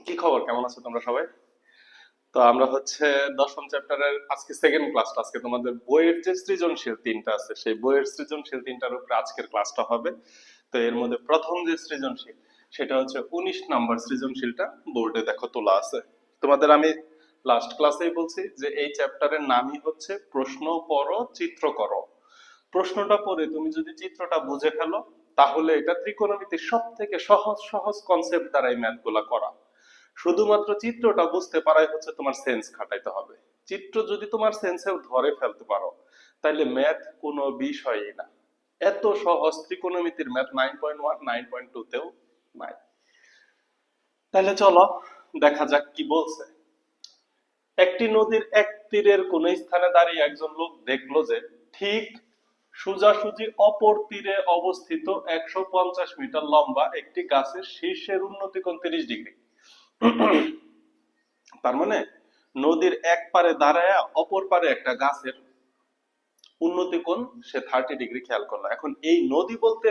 কি খবর, কেমন আছো তোমরা সবাই? তো আমরা হচ্ছে দশম চ্যাপ্টারের আজকে সেকেন্ড ক্লাসটা, আজকে তোমাদের বইয়ের যে সৃজনশীল তিনটা আছে সেই বইয়ের সৃজনশীল তিনটার উপরে আজকের ক্লাসটা হবে। তো এর মধ্যে প্রথম যে সৃজনশীল সেটা হচ্ছে 19 নম্বর সৃজনশীলটা বোর্ডে দেখো তোলা আছে। তোমাদের আমি লাস্ট ক্লাসেই বলছি যে এই চ্যাপ্টারের নামই হচ্ছে প্রশ্ন পড়ো চিত্র করো। প্রশ্নটা পড়ে তুমি যদি চিত্রটা বুঝে ফেলো তাহলে এটা ত্রিকোণমিতির সব থেকে সহজ সহজ কনসেপ্ট দ্বারা এই ম্যাথ গুলা করা। শুধুমাত্র চিত্রটা বুঝতে পারাই হচ্ছে তোমার সেন্স খাটাইতে হবে। চিত্র যদি তোমার সেন্সেও ধরে ফেলতে পারো তাহলে ম্যাথ কোনো বিষয়ই না। এত সহজ ত্রিকোণমিতির ম্যাথ 9.1 9.2 তেও নাই। তাহলে চলো দেখা যাক কি বলছে। একটি নদীর এক তীরের কোন স্থানে দাঁড়িয়ে একজন লোক দেখলো যে ঠিক সোজাসুজি অপর তীরে অবস্থিত 150 মিটার লম্বা একটি গাছের শীর্ষের উন্নতি কোণ 30 ডিগ্রি। তার মানে নদীর এক পারে দাঁড়ায় অপর পারে একটা গাছের উন্নতি কোণ সে 30 ডিগ্রি খেয়াল করলো। এখন এই নদী বলতে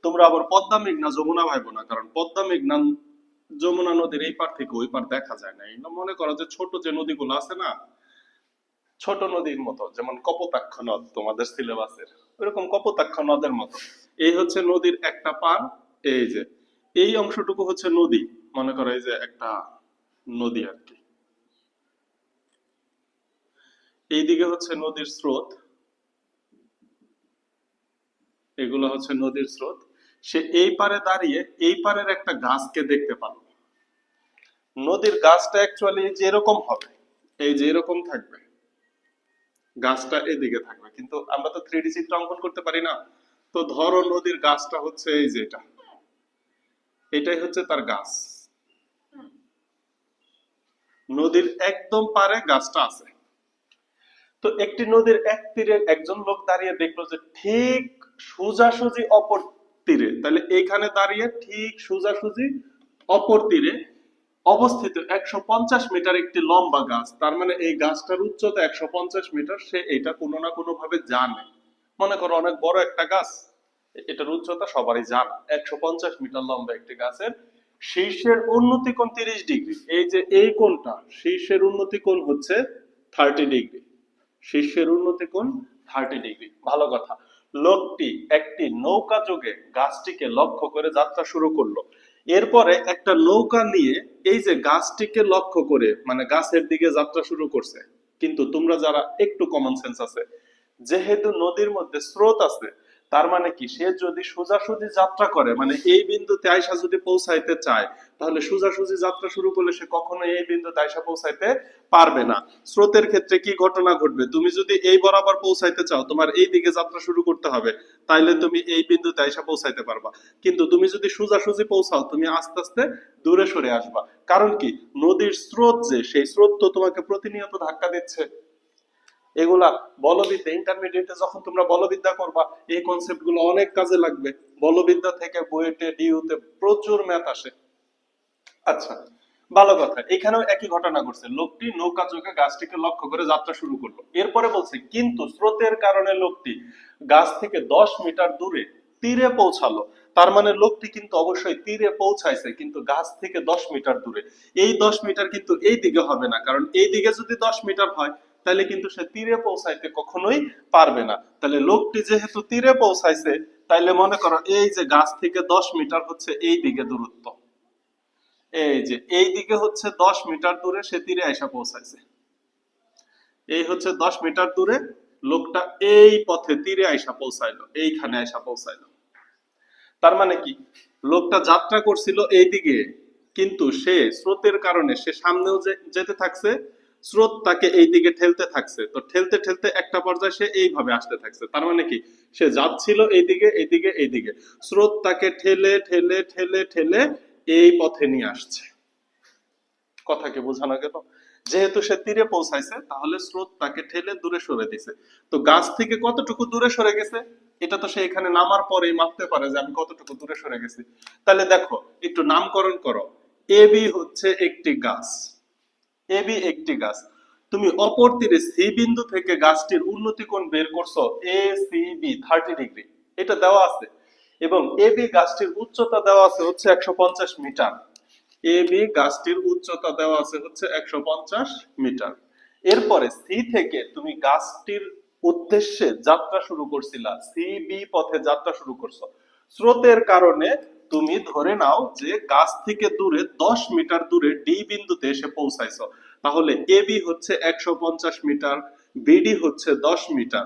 তোমরা আবার পদ্মা মেঘনা যমুনা ভাইবো না, কারণ পদ্মা মেঘনা যমুনা নদীর এই পার থেকে ওই পার দেখা যায় না। এটা মনে করো যে ছোট যে নদীগুলো আছে না, ছোট নদীর মতো, যেমন কপোতাক্ষ নদ তোমাদের সিলেবাসের, ওইরকম কপোতাক্ষ নদের মতো। এই হচ্ছে নদীর একটা পার। এই যে এই অংশটুকু হচ্ছে নদী, মনে করো এই যে একটা নদী আর কি। এইদিকে হচ্ছে নদীর স্রোত, এগুলো হচ্ছে নদীর স্রোত। সে এই পারে দাঁড়িয়ে এই পারের একটা গাছকে দেখতে পারল। নদীর গাছটা অ্যাকচুয়ালি যে এরকম হবে, এই যে এরকম থাকবে, গাছটা এদিকে থাকবে, কিন্তু আমরা তো 3D চিত্র অঙ্কন করতে পারি না। তো ধরো নদীর গাছটা হচ্ছে এই যে এটা, এটাই হচ্ছে তার গাছ। নদীর একদম পারে গাছটা আছে। তো একটি নদীর এক তীরে একজন লোক দাঁড়িয়ে দেখলো যে ঠিক সোজাসুজি অপর তীরে, তাহলে এখানে দাঁড়িয়ে ঠিক সোজাসুজি অপর তীরে অবস্থিত 150 মিটার একটি লম্বা গাছ। তার মানে এই গাছটার উচ্চতা 150 মিটার। সে এটা কোনো না কোনো ভাবে জানে। মনে করো অনেক বড় একটা গাছ, এটার উচ্চতা সবারই জানা। 150 মিটার লম্বা একটি গাছের শীর্ষের উন্নতি কোণ 30 ডিগ্রি। এই যে এই কোণটা, শীর্ষের উন্নতি কোণ হচ্ছে 30 ডিগ্রি। শীর্ষের উন্নতি কোণ 30 ডিগ্রি। ভালো কথা। লোকটি একটি নৌকা যোগে গাছটিকে লক্ষ্য করে যাত্রা শুরু করলো। এরপরে একটা নৌকা নিয়ে এই যে গাছটিকে লক্ষ্য করে মানে গাছের দিকে যাত্রা শুরু করছে। কিন্তু তোমরা যারা একটু কমন সেন্স আছে, যেহেতু নদীর মধ্যে স্রোত আছে, তার মানে কি সে যদি সোজাসুজি যাত্রা করে মানে এই বিন্দুতে আয়সা যদি পৌঁছাইতে চায়, তাহলে সোজাসুজি যাত্রা শুরু করলে সে কখনো এই বিন্দুতে আয়সা পৌঁছাইতে পারবে না। স্রোতের ক্ষেত্রে কি ঘটনা ঘটবে, তুমি যদি এই বরাবর পৌঁছাইতে চাও তোমার এই দিকে যাত্রা শুরু করতে হবে, তাইলে তুমি এই বিন্দুতে আয়সা পৌঁছাইতে পারবা। কিন্তু তুমি যদি সোজাসুজি পৌঁছাও তুমি আস্তে আস্তে দূরে সরে আসবা। কারণ কি, নদীর স্রোত যে সেই স্রোত তো তোমাকে প্রতিনিয়ত ধাক্কা দিচ্ছে। এগুলা বলবিদ্যা ইন্টারমিডিয়েটে যখন তোমরা বলবিদ্যা করবা এই কনসেপ্ট গুলো অনেক কাজে লাগবে। বলবিদ্যা থেকে বুয়েটে ডিইউতে প্রচুর ম্যাথ আসে। আচ্ছা, ভালো কথা। এখানেও একই ঘটনা ঘটছে। লোকটি নৌকা যোগে গাছটিকে লক্ষ্য করে যাত্রা শুরু করলো। এরপরে বলছে কিন্তু স্রোতের কারণে লোকটি গাছ থেকে 10 মিটার দূরে তীরে পৌঁছালো। তার মানে লোকটি কিন্তু অবশ্যই তীরে পৌঁছাইছে, কিন্তু গাছ থেকে 10 মিটার দূরে। এই 10 মিটার কিন্তু এই দিকে হবে না, কারণ এই দিকে যদি 10 মিটার হয় তাহলে কিন্তু সে তীরে পৌঁছাইতে কখনোই পারবে না। তাহলে লোকটি যেহেতু তীরে পৌঁছাইছে, তাইলে মনে করো এই যে গাছ থেকে 10 মিটার হচ্ছে এই দিকে দূরত্ব। এই যে এই দিকে হচ্ছে 10 মিটার দূরে সে তীরে আইসা পৌঁছাইছে। এই হচ্ছে 10 মিটার দূরে লোকটা এই পথে তীরে আইসা পৌঁছাইলো, এইখানে আইসা পৌঁছাইলো। তার মানে কি, লোকটা যাত্রা করছিল এই দিকে, কিন্তু সে স্রোতের কারণে সে সামনেও যেতে থাকছে, স্রোত তাকে এই দিকে ঠেলতে থাকছে। তো ঠেলতে ঠেলতে একটা পর্যায়ে সে এইভাবে আসতে থাকছে। তার মানে কি, সে যাচ্ছিল এইদিকে এইদিকে এইদিকে, স্রোত তাকে ঠেলে ঠেলে ঠেলে ঠেলে এই পথে নিয়ে আসছে। কথা কি বোঝানো গেল? যেহেতু সে তীরে পৌঁছাইছে তাহলে স্রোত তাকে ঠেলে দূরে সরে দিছে। তো গাছ থেকে কতটুকু দূরে সরে গেছে এটা তো সে এখানে নামার পরেই মাপতে পারে যে আমি কতটুকু দূরে সরে গেছি। তাহলে দেখো একটু নামকরণ করো। এবি হচ্ছে একটি গাছ, এবি একটি গাছ। তুমি অপর তীরে সি বিন্দু থেকে গাছটির উন্নতি কোণ বের করছো এ সি বি 30 ডিগ্রি, এটা দেওয়া আছে। এবং এবি গাছটির উচ্চতা দেওয়া আছে হচ্ছে 150 মিটার। এ বি গাছটির উচ্চতা দেওয়া আছে হচ্ছে 150 মিটার। এরপরে সি থেকে তুমি গাছটির উদ্দেশ্যে যাত্রা শুরু করছিলা, সি বি পথে যাত্রা শুরু করছো। স্রোতের কারণে তুমি ধরে নাও যে গাছ থেকে দূরে 10 মিটার দূরে ডি বিন্দুতে এসে পৌঁছাইছো। তাহলে এ বি হচ্ছে 150 মিটার, বিডি হচ্ছে 10 মিটার,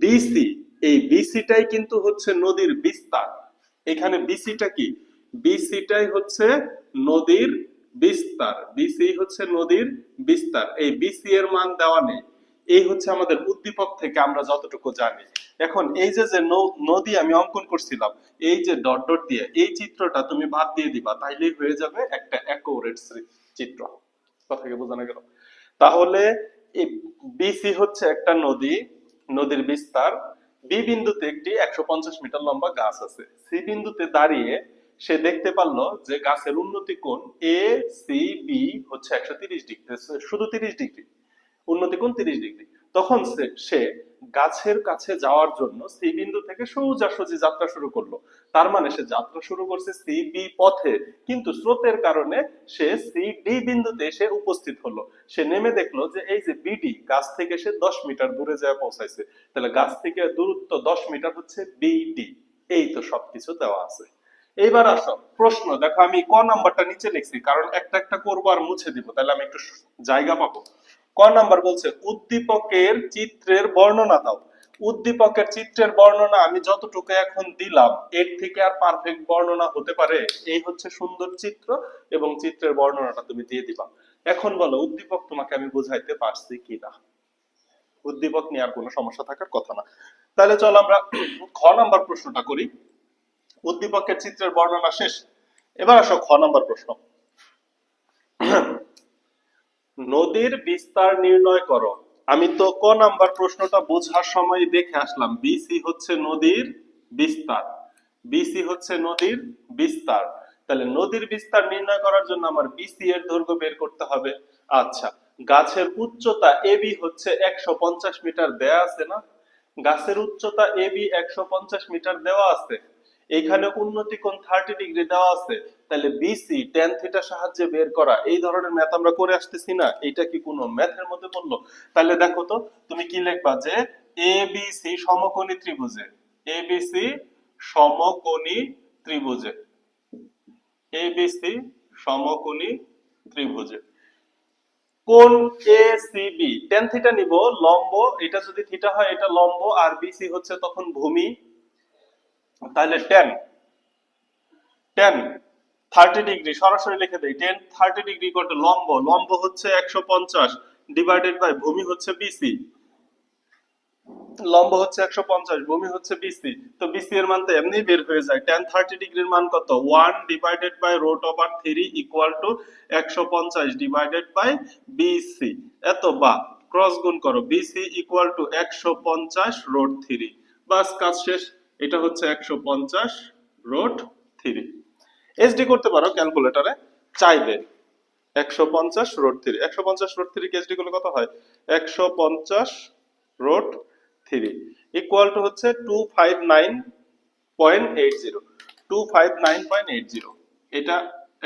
বিসি, এই বিসিটাই কিন্তু হচ্ছে নদীর বিস্তার। এখানে বিসিটা কি? বিসিটাই হচ্ছে নদীর বিস্তার, বিসি হচ্ছে নদীর বিস্তার। এই বিসি এর মান দেওয়া নেই। এই হচ্ছে আমাদের উদ্দীপক থেকে আমরা যতটুকু জানি। এখন এই যে যে নদী আমি অঙ্কন করছিলাম, এই যে ডট ডট দিয়ে এই চিত্রটা তুমি বাদ দিয়ে দিবা, তাইলেই হয়ে যাবে একটা অ্যাকুরেট চিত্র। কথা কি বোঝানো গেল? তাহলে এই বিসি হচ্ছে একটা নদী, নদীর বিস্তার। বি বিন্দুতে একটি 150 মিটার লম্বা গাছ আছে। সি বিন্দুতে দাঁড়িয়ে সে দেখতে পারলো যে গাছের উন্নতি কোণ এ সি বি হচ্ছে 130 ডিগ্রি, শুধু 30 ডিগ্রি, উন্নতি কোণ 30 ডিগ্রি। তখন সে গাছের কাছে যাওয়ার জন্য সি বিন্দু থেকে সোজাসুজি যাত্রা শুরু করলো। তার মানে সে যাত্রা শুরু করছে সি বি পথে, কিন্তু স্রোতের কারণে সে সি ডি বিন্দুতে এসে উপস্থিত হলো। সে নেমে দেখলো যে এই যে বিডি, গাছ থেকে সে 10 মিটার দূরে যায় পৌঁছাইছে। তাহলে গাছ থেকে দূরত্ব 10 মিটার হচ্ছে বিডি। এই তো সবকিছু দেওয়া আছে। এইবার আসো প্রশ্ন দেখো, আমি ক নাম্বারটা নিচে লিখছি কারণ একটা একটা করবো আর মুছে দিব, তাহলে আমি একটু জায়গা পাবো। ক নাম্বার বলছে উদ্দীপকের চিত্রের বর্ণনা দাও। উদ্দীপকের চিত্রের বর্ণনা আমি যতটুকু এখন দিলাম, এর থেকে আর পারফেক্ট বর্ণনা হতে পারে? এই হচ্ছে সুন্দর চিত্র এবং চিত্রের বর্ণনাটা তুমি দিয়ে দিবা। এখন বলো উদ্দীপক তোমাকে আমি বুঝাইতে পারছি কিনা? উদ্দীপক নিয়ে আর কোনো সমস্যা থাকার কথা না। তাহলে চলো আমরা খ নাম্বার প্রশ্নটা করি। উদ্দীপকের চিত্রের বর্ণনা শেষ, এবার আসো খ নাম্বার প্রশ্ন। নদীর বিস্তার নির্ণয় করো। আমি তো ক নাম্বার প্রশ্নটা বোঝার সময় দেখে আসলাম বিসি হচ্ছে নদীর বিস্তার, বিসি হচ্ছে নদীর বিস্তার। তাহলে নদীর বিস্তার নির্ণয় করার জন্য আমার বিসি এর দৈর্ঘ্য বের করতে হবে। আচ্ছা, গাছের উচ্চতা এবি হচ্ছে 150 মিটার দেয়া আছে না? গাছের উচ্চতা এবি 150 মিটার দেওয়া আছে। এখানে উন্নতি কোণ 30 ডিগ্রি দেওয়া আছে। তাহলে বিসি tan থিটা সাহায্যে বের করা, এই ধরনের ম্যাথ আমরা করে আসতেছি না? এটা কি কোনো ম্যাথের মধ্যে পড়লো? তাহলে দেখো তো তুমি কি লিখবা যে এবিসি সমকোণী ত্রিভুজে, এবিসি সমকোণী ত্রিভুজে, এবিসি সমকোণী ত্রিভুজে কোণ এসিবি tan থিটা নিব লম্ব, এটা যদি থিটা হয় এটা লম্ব, আর বিসি হচ্ছে তখন ভূমি। তাহলে tan tan 30 ডিগ্রি সরাসরি লিখে দেই, tan 30 ডিগ্রি করতে লম্ব, লম্ব হচ্ছে 150 ডিভাইডেড বাই ভূমি হচ্ছে বিসি, লম্ব হচ্ছে 150, ভূমি হচ্ছে বিসি। তো বিসি এর মান তো এমনি বের হয়ে যায়। tan 30 ডিগ্রির মান কত? 1 divided by √3 equal to 150 divided by BC. এত বা ক্রস গুণ করো, বিসি ইকুয়াল টু 150 বাস কাজ শেষ। এটা হচ্ছে 150 এসডি করতে পারো ক্যালকুলেটরে চাইলে। 150 150 এসডি করলে কত হয়? 150 ইকুয়াল টু হচ্ছে 259.80, 259.80। এটা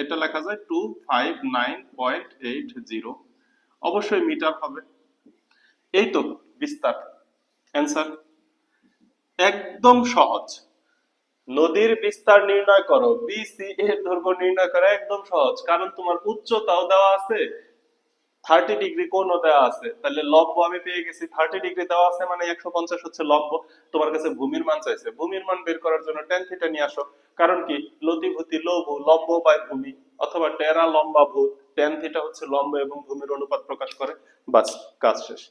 এটা লেখা যায় 259.80, অবশ্যই মিটার হবে। এই তো বিস্তার, অ্যান্সার একদম সহজ। নদীর বিস্তার নির্ণয় করো, বিসি এর দৈর্ঘ্য নির্ণয় করা একদম সহজ, কারণ তোমার উচ্চতাও দেওয়া আছে, 30 ডিগ্রি কোণও দেওয়া আছে। তাহলে লম্ব আমি পেয়ে গেছি, 30 ডিগ্রি দেওয়া আছে মানে 150 হচ্ছে লম্ব। তোমার কাছে ভূমির মান চাইছে, ভূমির মান বের করার জন্য tan থিটা নিয়ে আসো। কারণ কি লতিভূতি লঘু, লম্ব বাই ভূমি, অথবা টেরা লম্বা ভূত, tan থিটা হচ্ছে লম্ব এবং ভূমির অনুপাত প্রকাশ করে। বাস কাজ শেষ।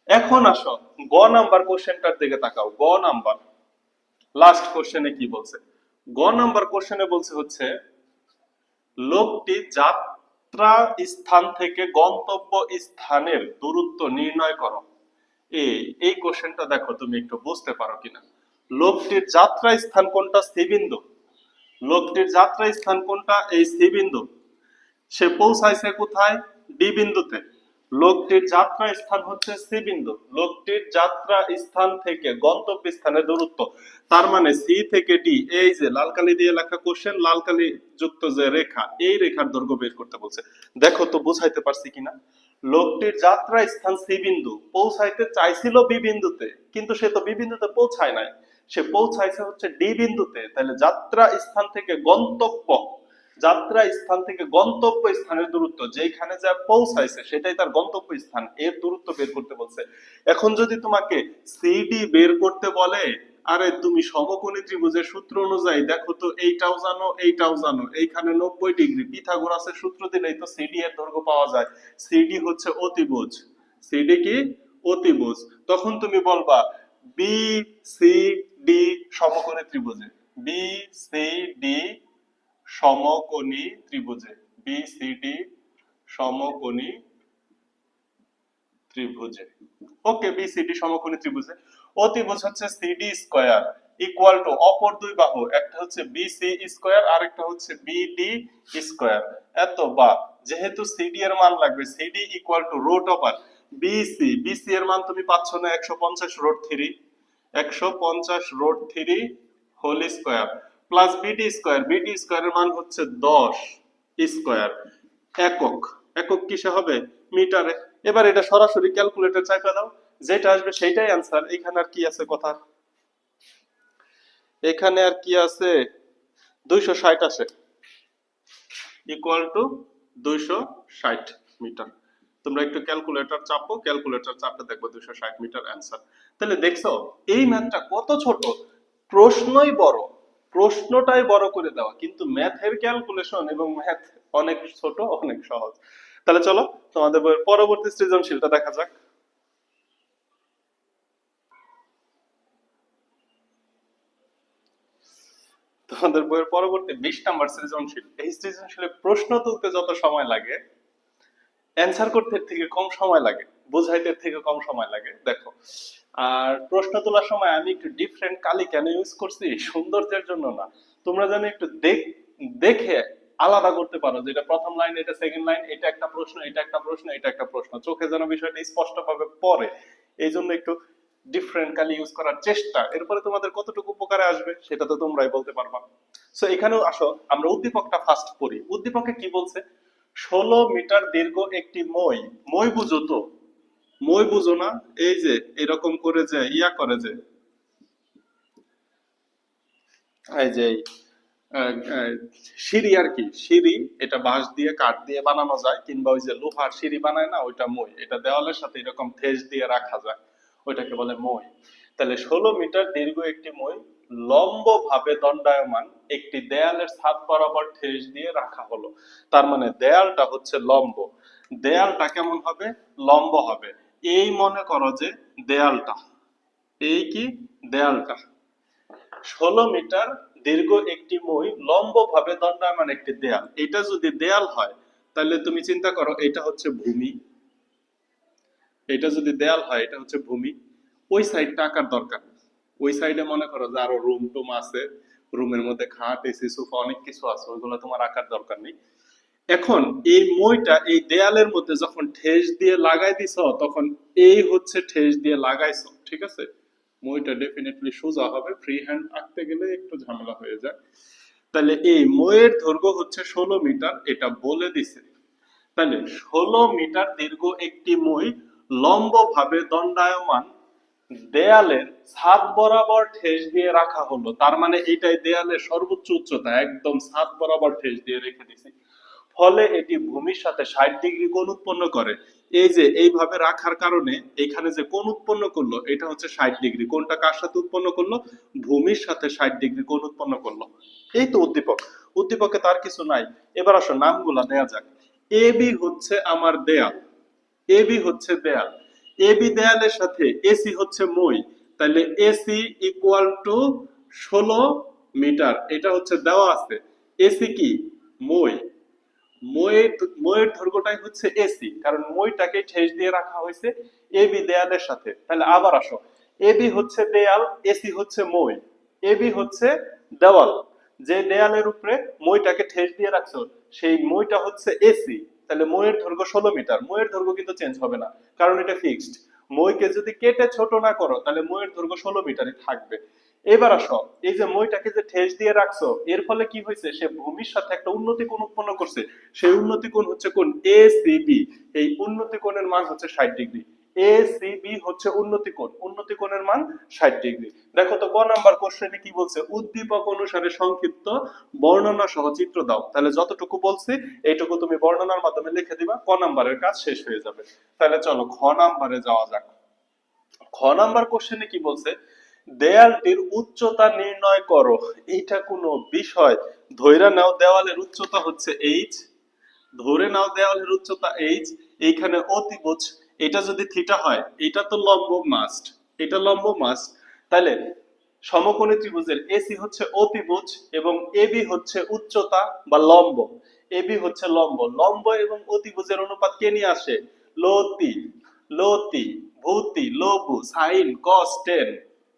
এখন আসো গ নাম্বার কোশ্চেনটার দিকে তাকাও। গ নাম্বার লাস্ট কোশ্চেনে কি বলছে? গ নাম্বার কোশ্চেনে বলছে হচ্ছে লোকটি যাত্রা স্থান থেকে গন্তব্য স্থানের দূরত্ব নির্ণয় করো। এই কোশ্চেনটা দেখো তুমি একটু বুঝতে পারো কিনা। লোকটির যাত্রা স্থান কোনটা? সি বিন্দু। লোকটির যাত্রা স্থান কোনটা? এই সি বিন্দু। সে পৌঁছাইছে কোথায়? ডি বিন্দুতে। লোকটির যাত্রা স্থান হচ্ছে সি বিন্দু, লোকটির যাত্রা স্থান থেকে গন্তব্য স্থানের দূরত্ব, তার মানে সি থেকে ডি, এই যে লাল কালি দিয়ে লেখা কোশ্চেন, লাল কালি যুক্ত যে রেখা, এই রেখার দৈর্ঘ্য বের করতে বলছে। দেখো তো বুঝাইতে পারছি কিনা। লোকটির যাত্রা স্থান সি বিন্দু, পৌঁছাইতে চাইছিল বি বিন্দুতে, কিন্তু সে তো বি বিন্দুতে পৌঁছায় নাই, সে পৌঁছাইছে হচ্ছে ডি বিন্দুতে। তাহলে যাত্রা স্থান থেকে গন্তব্য, যাত্রা স্থান থেকে গন্তব্য স্থানের দূরত্ব, যেখানে যা পৌঁছাইছে সেটাই তার গন্তব্য স্থান, এর দূরত্ব বের করতে বলছে। এখন যদি তোমাকে সিডি বের করতে বলে, আরে তুমি সমকোণী ত্রিভুজের সূত্র অনুযায়ী দেখো তো, এইটাও জানো এইটাও জানো, এইখানে 90 ডিগ্রি, পিথাগোরাসের সূত্র দিলেই তো সিডি এর দৈর্ঘ্য পাওয়া যায়। সিডি হচ্ছে অতিভুজ, সিডি কি অতিভুজ। তখন তুমি বলবা বি সি ডি সমকোণী ত্রিভুজে, বি সি ডি সমকোণী ত্রিভুজে, বিসিডি সমকোণী ত্রিভুজে। ওকে, বিসিডি সমকোণী ত্রিভুজে অতিভুজ হচ্ছে সিডি স্কয়ার ইকুয়াল টু অপর দুই বাহু, একটা হচ্ছে বিসি স্কয়ার আর একটা হচ্ছে বিডি স্কয়ার। এত বা যেহেতু সিডি এর মান লাগবে, CD equal to root over BC, BC এর মান তুমি পাচ্ছ না 150 root 3, 150 root 3 whole square plus BD square, BD স্কয়ারের মান হচ্ছে 10 স্কয়ার। একক, একক কিসে হবে? মিটারে। এবার এটা সরাসরি ক্যালকুলেটর চাপা দাও, যেটা আসবে সেটাই অ্যান্সার। এখানে আর কি আছে কথা, এখানে আর কি আছে, 260 আসে ইকুয়াল টু 260 মিটার। তোমরা একটু ক্যালকুলেটর চাপো, ক্যালকুলেটর চাপতে দেখবো 260 মিটার অ্যান্সার। তাহলে দেখছো এই ম্যাথটা কত ছোট, প্রশ্নই বড়, প্রশ্নটাই বড় করে দেওয়া, কিন্তু ম্যাথের ক্যালকুলেশন এবং ম্যাথ অনেক ছোট, অনেক সহজ। তাহলে চলো তোমাদের বইয়ের পরবর্তী সৃজনশীলটা দেখা যাক। তোমাদের বইয়ের পরবর্তী 20 নাম্বার সৃজনশীল। এই সৃজনশীলে প্রশ্ন তুলতে যত সময় লাগে, অ্যান্সার করতে থেকে কম সময় লাগে, বোঝাইতে থেকে কম সময় লাগে। দেখো, আর প্রশ্ন তোলার সময় আমি একটু ডিফারেন্ট কালি কেন ইউজ করছি, সৌন্দর্যের জন্য না, তোমরা যেন একটু দেখে আলাদা করতে পারো, যেটা প্রথম লাইন, এটা সেকেন্ড লাইন, এটা একটা প্রশ্ন, এটা একটা প্রশ্ন, এটা একটা প্রশ্ন, চোখে যেন বিষয়টা স্পষ্ট ভাবে পড়ে, এই জন্য একটু ডিফারেন্ট কালি ইউজ করার চেষ্টা। এরপরে তোমাদের কতটুকু উপকারে আসবে সেটা তো তোমরাই বলতে পারবা। সো এখানেও আসো আমরা উদ্দীপকটা ফার্স্ট পড়ি। উদ্দীপকে কি বলছে? 16 মিটার দীর্ঘ একটি মই, মই বুঝো তো, মই বুঝো না? এই যে এরকম করে যে ইয়া করে যে, এই যে সিঁড়ি আর কি, সিঁড়ি, এটা বাঁশ দিয়ে কাঠ দিয়ে বানানো যায়, কিংবা ওই যে লোহার সিঁড়ি বানায় না, ওইটা মই। এটা দেওয়ালের সাথে এরকম ঠেস দিয়ে রাখা যায়, ওইটাকে বলে মই। তাহলে 16 মিটার দীর্ঘ একটি মই লম্ব ভাবে দণ্ডায়মান একটি দেয়ালের ছাদ বরাবর ঠেস দিয়ে রাখা হলো। তার মানে দেয়ালটা হচ্ছে লম্ব, দেয়ালটা কেমন হবে? লম্ব হবে। এই মনে করো যে দেয়ালটা, এই কি দেয়ালটা 16 মিটার দীর্ঘ একটি মই লম্ব ভাবে দণ্ডায়মান একটি দেয়াল। এটা যদি দেয়াল হয় তাহলে তুমি চিন্তা করো, এটা হচ্ছে ভূমি, এটা যদি দেয়াল হয় এটা হচ্ছে ভূমি। ওই সাইডটা আঁকার দরকার, ওই সাইডে মনে করো যে আরো রুম টুম আছে, রুমের মধ্যে খাট, এসি, সোফা, অনেক কিছু আছে, ওইগুলো তোমার আঁকার দরকার নেই। এখন এই মইটা এই দেয়ালের মধ্যে যখন ঠেস দিয়ে লাগাই দিছ, তখন এই হচ্ছে ঠেস দিয়ে লাগাইছো, ঠিক আছে? মইটা ডেফিনেটলি সোজা হবে, ফ্রি হ্যান্ড আঁকতে গেলে একটু ঝামেলা হয়ে যায়। তাহলে এই মইয়ের দৈর্ঘ্য হচ্ছে 16 মিটার, এটা বলে দিছে। তাহলে 16 মিটার দীর্ঘ একটি মই লম্ব ভাবে দণ্ডায়মান দেয়ালের ছাদ বরাবর ঠেস দিয়ে রাখা হলো। তার মানে এটাই দেয়ালের সর্বোচ্চ উচ্চতা, একদম ছাদ বরাবর ঠেস দিয়ে রেখে দিছি। ফলে এটি ভূমির সাথে 60 ডিগ্রি কোণ উৎপন্ন করে। এই যে এইভাবে রাখার কারণে এখানে যে কোণ উৎপন্ন করলো, এটা হচ্ছে 60 ডিগ্রি। কোণটা কার সাথে উৎপন্ন করলো? ভূমির সাথে 60 ডিগ্রি কোণ উৎপন্ন করলো। এই তো উদ্দীপক, উদ্দীপকে তার কিছু নাই। এবার আসো নামগুলা দেয়া যাক। এ বি হচ্ছে আমার দেয়াল, এ বি হচ্ছে দেয়াল, এ বি দেয়ালের সাথে এসি হচ্ছে মই, তাহলে এসি ইকুয়াল টু 16 মিটার, এটা হচ্ছে দেওয়া আছে। এসি কি? মই। মইয়ের দৈর্ঘ্যটাই হচ্ছে এসি, কারণ মইটাকে ঠেস দিয়ে রাখা হয়েছে এবি দেয়ালের সাথে। তাহলে আবার আসো, এবি হচ্ছে দেয়াল, এসি হচ্ছে মই, এবি হচ্ছে দেওয়াল, যে দেয়ালের উপরে মইটাকে ঠেস দিয়ে রাখছো সেই মইটা হচ্ছে এসি, তাহলে মইয়ের দৈর্ঘ্য 16 মিটার। মইয়ের দৈর্ঘ্য কিন্তু চেঞ্জ হবে না, কারণ এটা ফিক্সড। মইকে যদি কেটে ছোট না করো তাহলে মইয়ের দৈর্ঘ্য 16 মিটারই থাকবে। এবার আসো, এই যে মইটাকে যে ঠেস দিয়ে রাখছো, এর ফলে কি হয়েছে, সে ভূমির সাথে একটা উন্নতি কোণ উৎপন্ন করছে। সেই উন্নতি কোণ হচ্ছে কোণ এসিবি। এই উন্নতি কোণের মান হচ্ছে 60 ডিগ্রি। এসিবি হচ্ছে উন্নতি কোণ, উন্নতি কোণের মান 60 ডিগ্রি। দেখো তো ক নাম্বার কোশ্চেনে কি বলছে, উদ্দীপক অনুসারে সংক্ষিপ্ত বর্ণনা সহ চিত্র দাও। তাহলে যতটুকু বলছি এইটুকু তুমি বর্ণনার মাধ্যমে লিখে দিবা, ক নাম্বারের কাজ শেষ হয়ে যাবে। তাহলে চলো খ নাম্বারে যাওয়া যাক। খ নাম্বার কোশ্চেনে কি বলছে, দেয়ালটির উচ্চতা নির্ণয় করো। এইটা কোনো বিষয়? ধইরা নাও দেওয়ালের উচ্চতা হচ্ছে এইচ, ধরে নাও দেওয়ালের উচ্চতা এইচ, এইখানে অতিভুজ, এটা যদি থিটা হয়, এটা তো লম্ব মাস্ট, এটা লম্ব মাস্ট। তাহলে সমকোণী ত্রিভুজের এসি হচ্ছে অতিভুজ এবং এবি হচ্ছে উচ্চতা বা লম্ব। এবি হচ্ছে লম্ব। লম্ব এবং অতিভুজের অনুপাত কে নিয়ে আসে? লতি, লতি, ভূতি, লঘু, সাইন, কস, টেন।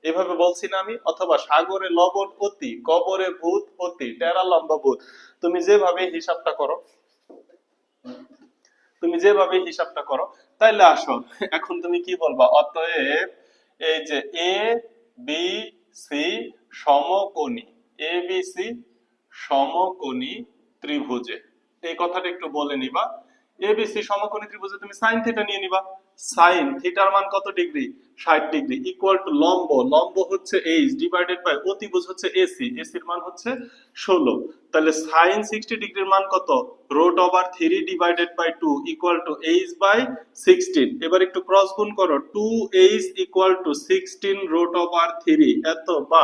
এভাবে বলছি না আমি? অথবা সাগরে লবণ অতি, কবরে ভূত অতি, টেরা লম্বা ভূত। তুমি যেভাবে হিসাবটা করো, তুমি যেভাবে হিসাবটা করো, তাইলে আসো এখন তুমি কি বলবা, অতএব এই যে এ বি সি সমকোণী, এ বি সি সমকোণী ত্রিভুজে, এই কথাটা একটু বলে নিবা। এবিসি সমকোণী ত্রিভুজে তুমি সাইন থিটা নিয়ে নিবা। সাইন থিটার মান কত ডিগ্রি? 60 ডিগ্রি, ইকুয়াল টু লম্ব, লম্ব হচ্ছে এইচ ডিভাইডেড বাই অতিভুজ হচ্ছে এসি, এসির মান হচ্ছে 16। তাহলে সাইন 60 ডিগ্রির মান কত? Root over 3 divided by 2 equal to H by 16। এবার একটু ক্রস গুণ করো, 2h equal to 16 root over 3, এত বা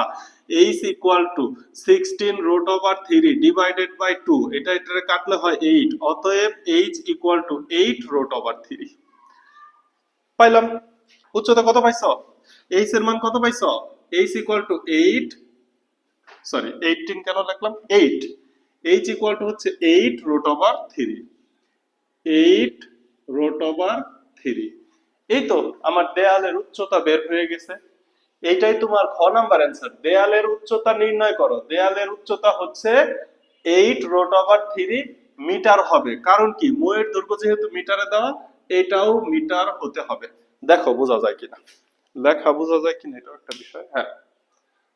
h equal to 16 root over 3 divided by 2, এটা এটারে কাটলে হয় 8। অতএব h equal to 8 root over 3 পাইলাম। উচ্চতা কত পাইছো? h এর মান কত পাইছো? h ইকুয়াল টু 8, সরি 18 কেন লিখলাম, 8। h ইকুয়াল টু হচ্ছে 8 রুট ওভার 3, 8 রুট ওভার 3। এই তো আমার দেয়ালের উচ্চতা বের হয়ে গেছে। এইটাই তোমার খ নাম্বার অ্যান্সার। দেয়ালের উচ্চতা নির্ণয় করো। দেয়ালের উচ্চতা হচ্ছে 8 রুট ওভার 3 মিটার হবে। কারণ কি, মইয়ের দৈর্ঘ্য যেহেতু মিটারে দেওয়া, এটাও মিটার হতে হবে। দেখো বোঝা যায় কিনা, লেখা বোঝা যায় কিনা, এটাও একটা বিষয়। হ্যাঁ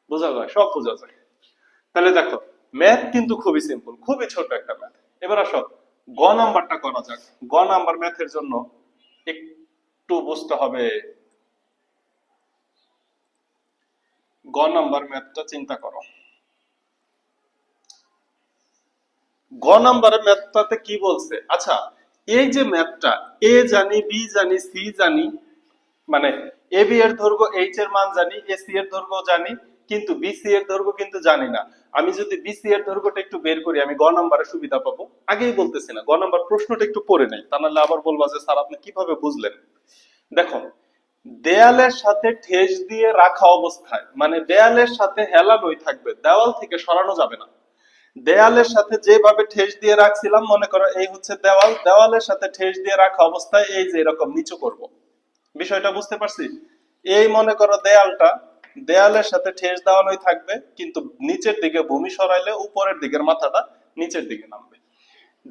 বোঝা যায়, সব বোঝা যায়। তাহলে দেখো ম্যাথ কিন্তু খুবই সিম্পল, খুবই ছোট একটা ম্যাথ। এবার আসো গ নাম্বারটা করা যাক। গ নাম্বার ম্যাথের জন্য একটু বুঝতে হবে। গ নাম্বার ম্যাথটা চিন্তা করো। গ নাম্বারের ম্যাথটাতে কি বলছে, আচ্ছা এই যে ম্যাথটা, এ জানি, বি জানি, সি জানি, মানে এ বি এর দৈর্ঘ্য এইচ এর মান জানি, এ সি এর দৈর্ঘ্য জানি, কিন্তু বিসি এর দৈর্ঘ্য কিন্তু জানি না। আমি যদি বিসি এর দৈর্ঘ্যটা একটু বের করি, আমি গ নাম্বারে সুবিধা পাবো। আগেই বলতেছি না, গ নাম্বার প্রশ্নটা একটু পড়ে নেই, তা নাহলে আবার বলবা যে স্যার আপনি কিভাবে বুঝলেন। দেখো দেয়ালের সাথে ঠেস দিয়ে রাখা অবস্থায়, মানে দেয়ালের সাথে হেলানোই থাকবে, দেওয়াল থেকে সরানো যাবে না। দেয়ালের সাথে যেভাবে ঠেস দিয়ে রাখছিলাম, মনে করো এই হচ্ছে দেওয়াল, দেওয়ালের সাথে ঠেস দিয়ে রাখা অবস্থায় এই যে এরকম নিচু করব। বিষয়টা বুঝতে পারছি? এই মনে করো দেয়ালটা, দেয়ালের সাথে ঠেস দেওয়ানোই থাকবে, কিন্তু নিচের দিকে ভূমি সরাইলে উপরের দিকের মাথাটা নিচের দিকে নামবে।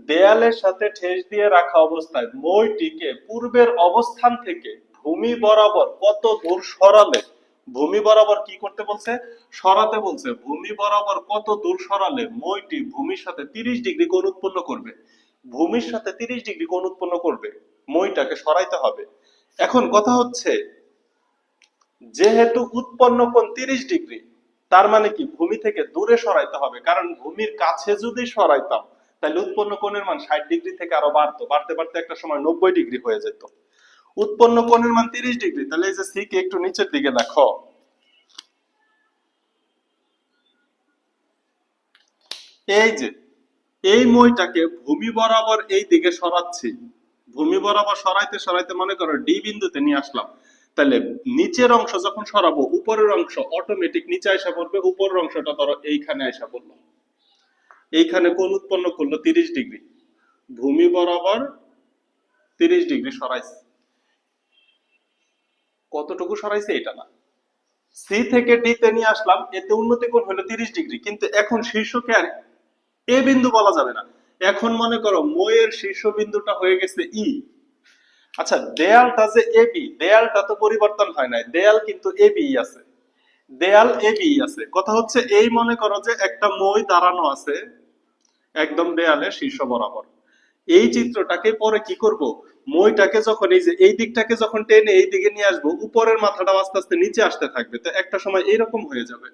দেয়ালের সাথে ঠেস দিয়ে রাখা অবস্থায় মইটিকে পূর্বের অবস্থান থেকে ভূমি বরাবর কত দূর সরালে, ভূমি বরাবর কি করতে বলছে? সরাতে বলছে। ভূমি বরাবর কত দূর সরালে মইটি ভূমির সাথে 30 ডিগ্রি কোণ উৎপন্ন করবে? ভূমির সাথে 30 ডিগ্রি কোণ উৎপন্ন করবে, মইটাকে সরাইতে হবে। এখন কথা হচ্ছে, যেহেতু উৎপন্ন কোণ 30 ডিগ্রি, তার মানে কি ভূমি থেকে দূরে সরাইতে হবে, কারণ ভূমির কাছে যদি সরাইতাম তাহলে উৎপন্ন কোণের মান 60 ডিগ্রি থেকে আরো বাড়তো, বাড়তে বাড়তে একটা সময় 90 ডিগ্রি হয়ে যেত। উৎপন্ন কোণের মান 30 ডিগ্রি, তাহলে এই যে সি কে একটু নিচের দিকে দেখো, এই যে এই মইটাকে ভূমি বরাবর এই দিকে সরাচ্ছি, ভূমি বরাবর সরাইতে সরাইতে মনে করো ডি বিন্দুতে নিয়ে আসলাম। তাহলে নিচের অংশ যখন সরাবো, উপরের অংশ অটোমেটিক নিচে আসা পড়বে, উপরের অংশটা ধরো এইখানে আসা পড়লো, এইখানে কোণ উৎপন্ন করলো 30 ডিগ্রি, ভূমি বরাবর 30 ডিগ্রি সরাইছে। কতটুকু সরাইছে এটা না, সি থেকে ডি তে নিয়ে আসলাম, এতে উন্নতি কোণ হলো 30 ডিগ্রি, কিন্তু এখন শীর্ষকে আর এ বিন্দু বলা যাবে না। এখন মনে করো মইয়ের শীর্ষবিন্দুটা হয়ে গেছে ই। আচ্ছা, দেয়ালটা যে এবি, দেয়ালটা তো পরিবর্তন হয় নাই, দেয়াল কিন্তু এবি আছে, দেয়াল এবি আছে। কথা হচ্ছে এই মনে করো যে একটা মই দাঁড়ানো আছে একদম দেয়ালের শীর্ষ বরাবর। এই চিত্রটাকে পরে কি করব, মইটাকে যখন এই যে এই দিকটাকে যখন টেনে এই দিকে নিয়ে আসবো, উপরের মাথাটা আস্তে আস্তে নিচে আসতে থাকবে, তো একটা সময় এইরকম হয়ে যাবে।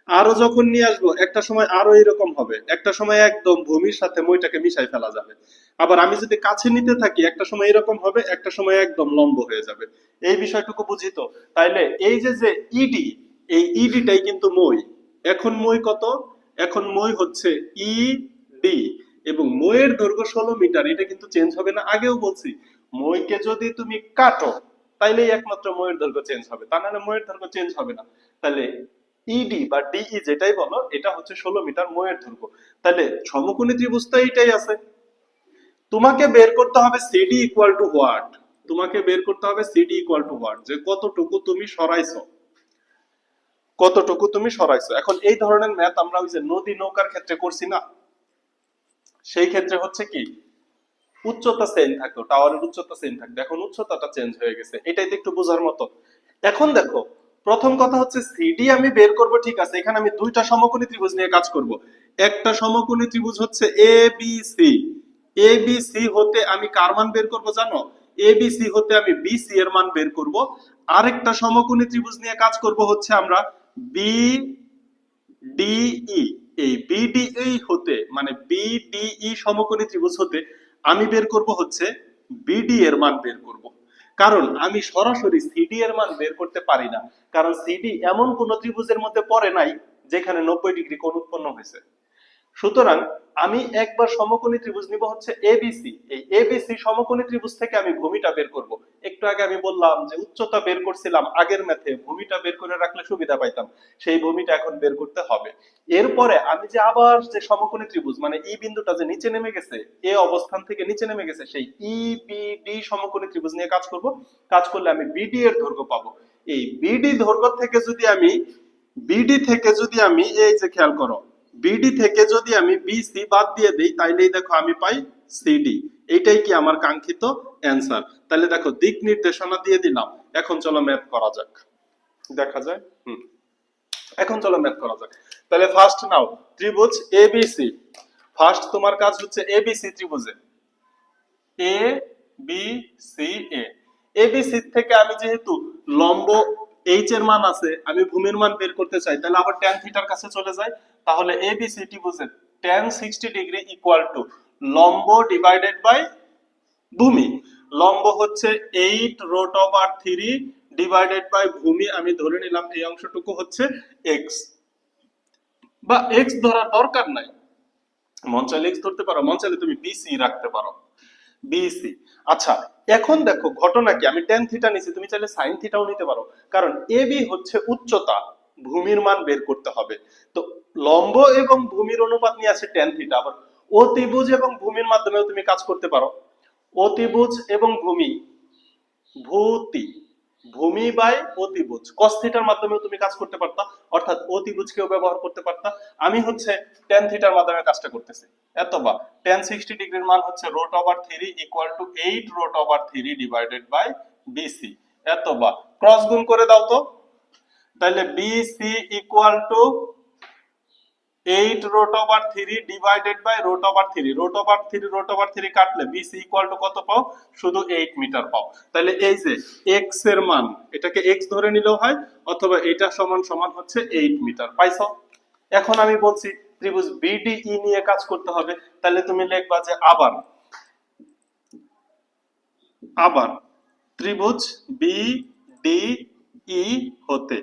আরো যখন নিয়ে আসবো একটা সময় আরো এরকম হবে, একটা সময় একদম ভূমির সাথে মইটাকে মিশাই ফেলা যাবে। আবার আমি যদি কাছে নিতে থাকি একটা সময় এরকম হবে, একটা সময় একদম লম্ব হয়ে যাবে। এই বিষয়টুকু বুঝি তো? তাইলে এই যে যে ইডি, এই ইডিটাই কিন্তু মই। এখন মই কত? এখন মই হচ্ছে ই ডি, এবং মইয়ের দৈর্ঘ্য 16 মিটার। এটা কিন্তু চেঞ্জ হবে না, আগেও বলছি মইকে যদি তুমি কাটো তাইলেই একমাত্র মইয়ের দৈর্ঘ্য চেঞ্জ হবে, তা নাহলে মইয়ের দৈর্ঘ্য চেঞ্জ হবে না। তাহলে ইডি বা ডিই যেটাই বলো, এটা হচ্ছে 16 মিটার মইয়ের দৈর্ঘ্য। তাহলে সমকোণী ত্রিভুজ তো এইটাই আছে। তোমাকে বের করতে হবে সিডি ইকুয়াল টু হোয়াট, তোমাকে বের করতে হবে সিডি ইকুয়াল টু হোয়াট, যে কতটুকু তুমি সরাইছো, কতটুকু তুমি সরাইছো। এখন এই ধরনের ম্যাথ আমরা ওই যে নদী নৌকার ক্ষেত্রে করছি না, সেই ক্ষেত্রে হচ্ছে কি উচ্চতা সেম থাকতো, টাওয়ারের উচ্চতা সেম থাকতো, এখন উচ্চতাটা চেঞ্জ হয়ে গেছে। এটাই তো একটু বোঝার মতো। এখন দেখো, প্রথম কথা হচ্ছে সিডি আমি বের করব, ঠিক আছে, এখানে আমি দুইটা সমকোণী ত্রিভুজ নিয়ে কাজ করব। একটা সমকোণী ত্রিভুজ হচ্ছে A B C, A B C হতে আমি কার মান বের করব জানো? এ বি সি হতে আমি বি সি এর মান বের করব। আরেকটা সমকোণী ত্রিভুজ নিয়ে কাজ করব হচ্ছে আমরা বি ডিই, এই বিডিই হতে মানে বিডিই সমকোণী ত্রিভুজ হতে আমি বের করব হচ্ছে বিডি এর মান বের করব। কারণ আমি সরাসরি সিডি এর মান বের করতে পারি না, কারণ সিডি এমন কোন ত্রিভুজের মধ্যে পড়ে নাই যেখানে 90 ডিগ্রি কোণ উৎপন্ন হয়েছে। সুতরাং আমি একবার সমকোণী ত্রিভুজ নিব হচ্ছে এবিসি, এই এবিসি সমকোণী ত্রিভুজ থেকে আমি ভূমিটা বের করব। একটু আগে আমি বললাম যে উচ্চতা বের করছিলাম আগের ম্যাথে, ভূমিটা বের করে রাখলে সুবিধা পাইতাম, সেই ভূমিটা এখন বের করতে হবে। এরপরে আমি যে আবার যে সমকোণী ত্রিভুজ মানে ই বিন্দুটা যে নিচে নেমে গেছে, এ অবস্থান থেকে নিচে নেমে গেছে, সেই ইবিডি সমকোণী ত্রিভুজ নিয়ে কাজ করব। কাজ করলে আমি বিডি এর দৈর্ঘ্য পাবো। এই বিডি দৈর্ঘ্য থেকে যদি আমি, বিডি থেকে যদি আমি এই যে খেয়াল করো, বিডি থেকে যদি আমি বিসি বাদ দিয়ে দেই তাইলেই দেখো আমি পাই সিডি। এইটাই কি আমার কাঙ্ক্ষিত অ্যান্সার। তাহলে দেখো দিক নির্দেশনা দিয়ে দিলাম। এখন চলো ম্যাথ করা যাক, দেখা যায়। এখন চলো ম্যাথ করা যাক। তাহলে ফার্স্ট নাও ত্রিভুজ এবিসি। ফার্স্ট তোমার কাজ হচ্ছে ABC ত্রিভুজে A B C A, ABC থেকে আমি যেহেতু লম্ব এইচ এর মান আছে, আমি ভূমির মান বের করতে চাই, তাহলে আবার tan থিটার কাছে চলে যাই। তাহলে এবিসি ত্রিভুজের tan 60 ডিগ্রি ইকুয়াল টু লম্ব ডিভাইডেড বাই ভূমি। লম্ব হচ্ছে 8√3 ডিভাইডেড বাই ভূমি, আমি ধরে নিলাম এই অংশটুকু হচ্ছে x, বা x ধরার দরকার নাই, মন চাইলে x ধরতে পারো, মন চাইলে তুমি বিসি রাখতে পারো, বিসি। আচ্ছা, এখন দেখো ঘটনা কি, আমি tan থিটা নিছি, তুমি চাইলে sin থিটাও নিতে পারো, কারণ এবি হচ্ছে উচ্চতা, ভূমির মান বের করতে হবে। তো লম্ব এবং ভূমির অনুপাত নিয়ে আছে tan থিটা। আবার অতিভুজ এবং ভূমির মাধ্যমেও তুমি কাজ করতে পারো। অতিভুজ এবং ভূমি, ভূতি, ভূমি বাই অতিভুজ, cos থিটার মাধ্যমেও তুমি কাজ করতে পারতা, অর্থাৎ অতিভুজকেও ব্যবহার করতে পারতা। আমি হচ্ছে tan থিটার মাধ্যমে কাজটা করতেছি। এতবা tan 60 ডিগ্রির মান হচ্ছে √3 equal to 8√3 divided by BC. এতবা ক্রস গুণ করে দাও তো, তাহলে BC equal to 8√3 divided by √3, √3 কাটলে বিসি ইকুয়াল টু কত পাও? শুধু 8 মিটার পাও। তাহলে এই যে x এর মান, এটাকে x ধরে নিলেও হয়, অথবা এটা সমান সমান হচ্ছে 8 মিটার পাইছো। এখন আমি বলছি ত্রিভুজ বিডিই নিয়ে কাজ করতে হবে। তাহলে তুমি লিখবা যে আবার, আবার ত্রিভুজ বিডিই হতে,